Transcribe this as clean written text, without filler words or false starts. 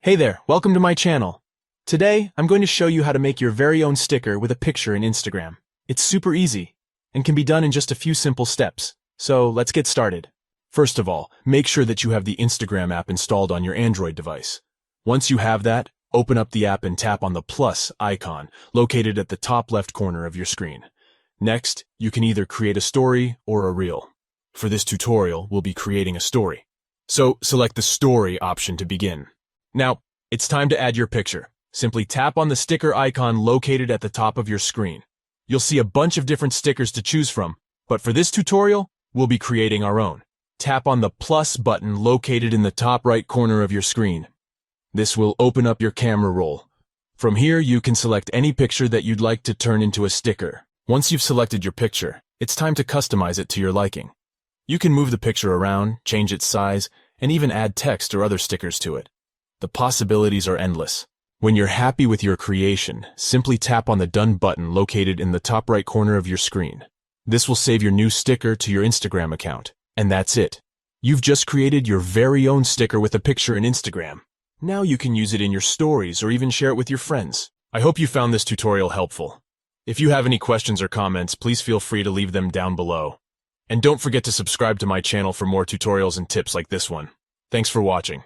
Hey there, welcome to my channel. Today, I'm going to show you how to make your very own sticker with a picture in Instagram. It's super easy and can be done in just a few simple steps. So let's get started. First of all, make sure that you have the Instagram app installed on your Android device. Once you have that, open up the app and tap on the plus icon located at the top left corner of your screen. Next, you can either create a story or a reel. For this tutorial, we'll be creating a story. So select the story option to begin. Now, it's time to add your picture. Simply tap on the sticker icon located at the top of your screen. You'll see a bunch of different stickers to choose from, but for this tutorial, we'll be creating our own. Tap on the plus button located in the top right corner of your screen. This will open up your camera roll. From here, you can select any picture that you'd like to turn into a sticker. Once you've selected your picture, it's time to customize it to your liking. You can move the picture around, change its size, and even add text or other stickers to it. The possibilities are endless. When you're happy with your creation, simply tap on the Done button located in the top right corner of your screen. This will save your new sticker to your Instagram account. And that's it. You've just created your very own sticker with a picture in Instagram. Now you can use it in your stories or even share it with your friends. I hope you found this tutorial helpful. If you have any questions or comments, please feel free to leave them down below. And don't forget to subscribe to my channel for more tutorials and tips like this one. Thanks for watching.